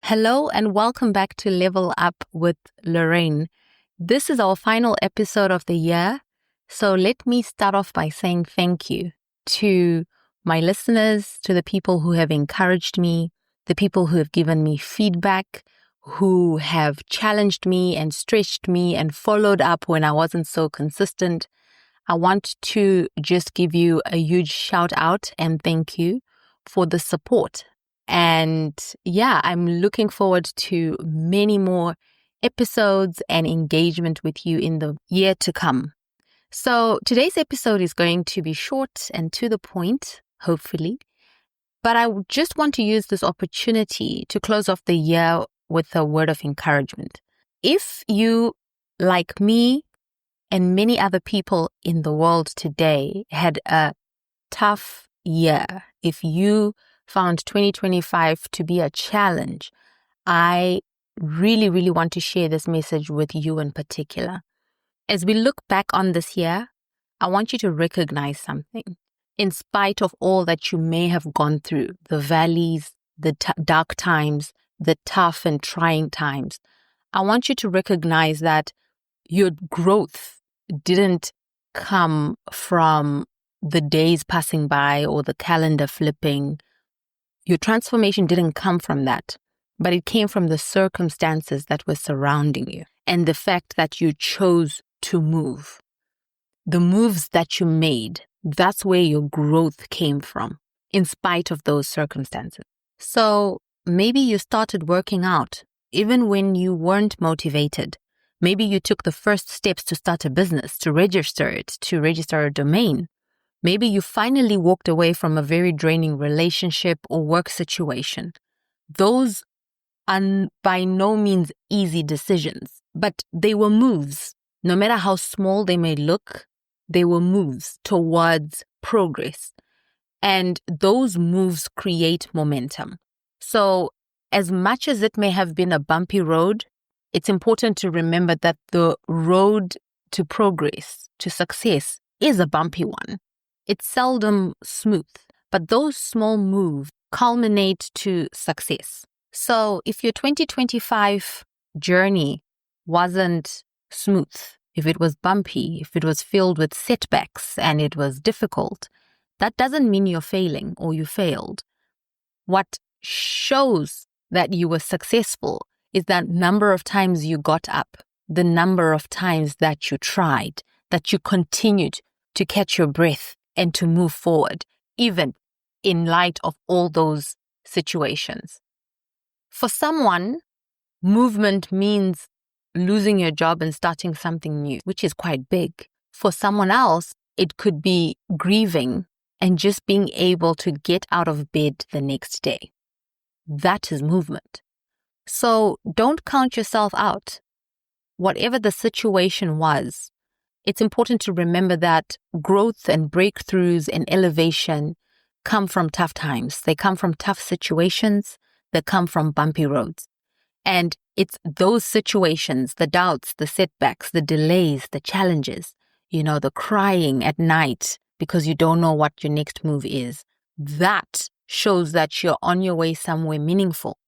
Hello and welcome back to Level Up with Loraine. This is our final episode of the year, so let me start off by saying thank you to my listeners, to the people who have encouraged me, the people who have given me feedback, who have challenged me and stretched me and followed up when I wasn't so consistent. I want to just give you a huge shout out and thank you for the support. And yeah, I'm looking forward to many more episodes and engagement with you in the year to come. So today's episode is going to be short and to the point, hopefully. But I just want to use this opportunity to close off the year with a word of encouragement. If you, like me and many other people in the world today, had a tough year, if you found 2025 to be a challenge, I really want to share this message with you in particular. As we look back on this year, I want you to recognize something. In spite of all that you may have gone through, the valleys, the dark times, the tough and trying times, I want you to recognize that your growth didn't come from the days passing by or the calendar flipping. Your transformation didn't come from that, but it came from the circumstances that were surrounding you and the fact that you chose to move. The moves that you made, that's where your growth came from, in spite of those circumstances. So maybe you started working out even when you weren't motivated. Maybe you took the first steps to start a business, to register a domain. Maybe you finally walked away from a very draining relationship or work situation. Those are by no means easy decisions, but they were moves. No matter how small they may look, they were moves towards progress. And those moves create momentum. So as much as it may have been a bumpy road, it's important to remember that the road to progress, to success, is a bumpy one. It's seldom smooth, but those small moves culminate to success. So if your 2025 journey wasn't smooth, if it was bumpy, if it was filled with setbacks and it was difficult, that doesn't mean you're failing or you failed. What shows that you were successful is that number of times you got up, the number of times that you tried, that you continued to catch your breath and to move forward, even in light of all those situations. For someone, movement means losing your job and starting something new, which is quite big. For someone else, it could be grieving and just being able to get out of bed the next day. That is movement. So don't count yourself out. Whatever the situation was, it's important to remember that growth and breakthroughs and elevation come from tough times. They come from tough situations. They come from bumpy roads. And it's those situations, the doubts, the setbacks, the delays, the challenges, the crying at night because you don't know what your next move is. That shows that you're on your way somewhere meaningful.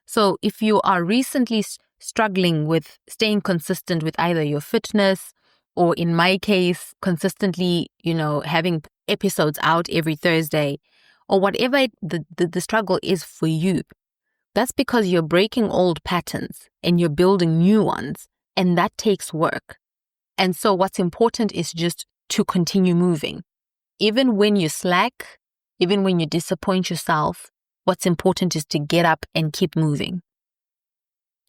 So if you are recently struggling with staying consistent with either your fitness, or in my case, consistently, having episodes out every Thursday, or whatever the struggle is for you, that's because you're breaking old patterns and you're building new ones, and that takes work. And so what's important is just to continue moving. Even when you slack, even when you disappoint yourself, what's important is to get up and keep moving.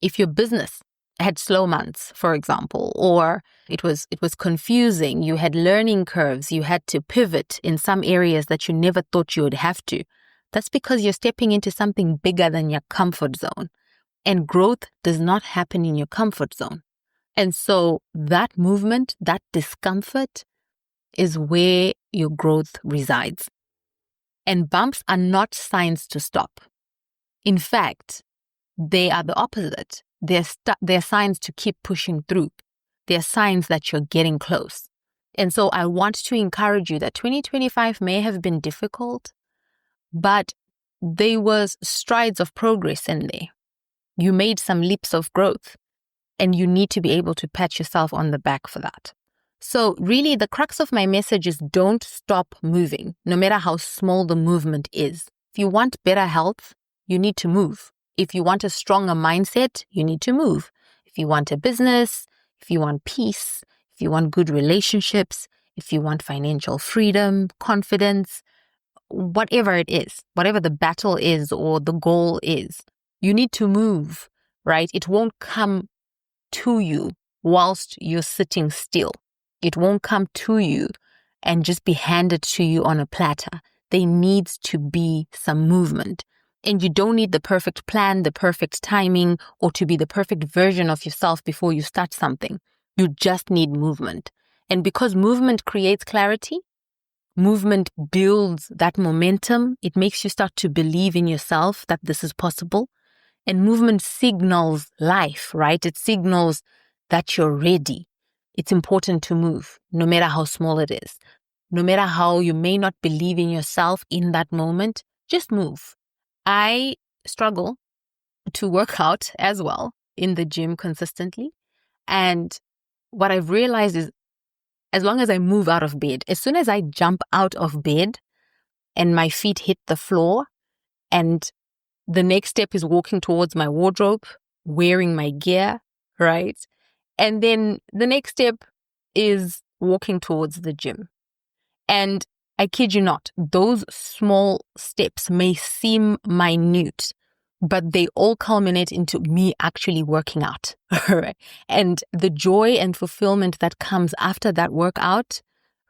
If your business had slow months, for example, or it was confusing, you had learning curves, you had to pivot in some areas that you never thought you would have to, that's because you're stepping into something bigger than your comfort zone. And growth does not happen in your comfort zone. And so that movement, that discomfort is where your growth resides. And bumps are not signs to stop. In fact, they are the opposite. They're signs to keep pushing through. They're signs that you're getting close. And so I want to encourage you that 2025 may have been difficult, but there was strides of progress in there. You made some leaps of growth, and you need to be able to pat yourself on the back for that. So really, the crux of my message is don't stop moving, no matter how small the movement is. If you want better health, you need to move. If you want a stronger mindset, you need to move. If you want a business, if you want peace, if you want good relationships, if you want financial freedom, confidence, whatever it is, whatever the battle is or the goal is, you need to move, right? It won't come to you whilst you're sitting still. It won't come to you and just be handed to you on a platter. There needs to be some movement. And you don't need the perfect plan, the perfect timing, or to be the perfect version of yourself before you start something. You just need movement. And because movement creates clarity, movement builds that momentum. It makes you start to believe in yourself that this is possible. And movement signals life, right? It signals that you're ready. It's important to move, no matter how small it is. No matter how you may not believe in yourself in that moment, just move. I struggle to work out as well in the gym consistently. And what I've realized is as long as I move out of bed, as soon as I jump out of bed and my feet hit the floor, and the next step is walking towards my wardrobe, wearing my gear, right? And then the next step is walking towards the gym. And I kid you not, those small steps may seem minute, but they all culminate into me actually working out. Right? And the joy and fulfillment that comes after that workout,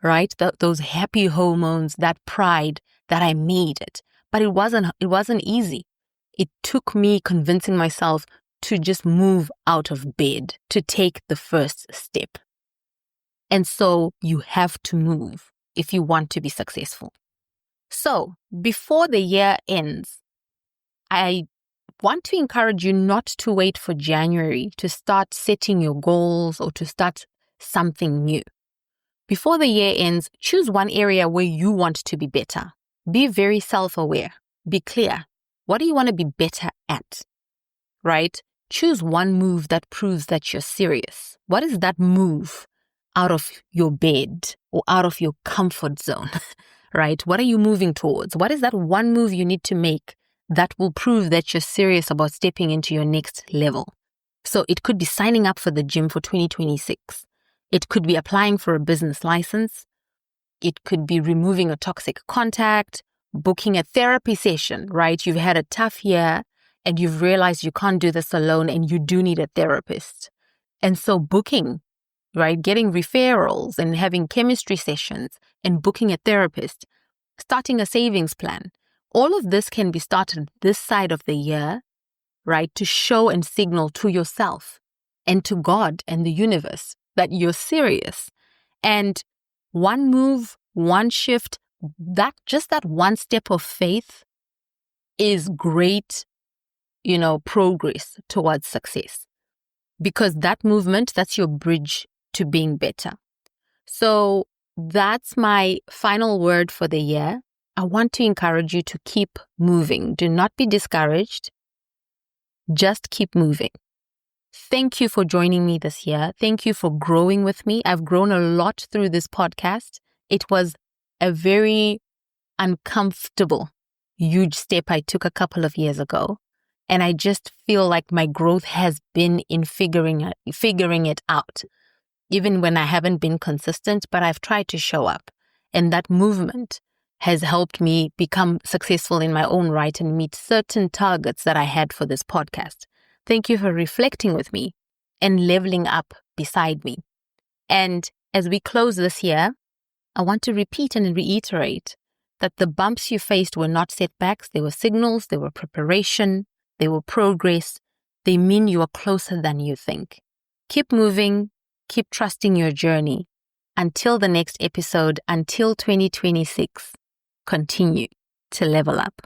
right? Those happy hormones, that pride that I made it. But it wasn't easy. It took me convincing myself to just move out of bed, to take the first step. And so you have to move if you want to be successful. So before the year ends, I want to encourage you not to wait for January to start setting your goals or to start something new. Before the year ends, choose one area where you want to be better. Be very self-aware. Be clear. What do you want to be better at? Right? Choose one move that proves that you're serious. What is that move out of your bed or out of your comfort zone? Right? What are you moving towards? What is that one move you need to make that will prove that you're serious about stepping into your next level? So it could be signing up for the gym for 2026. It could be applying for a business license. It could be removing a toxic contact, booking a therapy session, right? You've had a tough year and you've realized you can't do this alone and you do need a therapist. And so booking, right? Getting referrals and having chemistry sessions and booking a therapist, starting a savings plan. All of this can be started this side of the year, right? To show and signal to yourself and to God and the universe that you're serious. And one move, one shift, that one step of faith is great, progress towards success. Because that movement, that's your bridge to being better. So that's my final word for the year. I want to encourage you to keep moving. Do not be discouraged. Just keep moving. Thank you for joining me this year. Thank you for growing with me. I've grown a lot through this podcast. It was a very uncomfortable, huge step I took a couple of years ago. And I just feel like my growth has been in figuring it out. Even when I haven't been consistent, but I've tried to show up. And that movement has helped me become successful in my own right and meet certain targets that I had for this podcast. Thank you for reflecting with me and leveling up beside me. And as we close this year, I want to repeat and reiterate that the bumps you faced were not setbacks. They were signals, they were preparation, they were progress. They mean you are closer than you think. Keep moving, keep trusting your journey. Until the next episode, until 2026, continue to level up.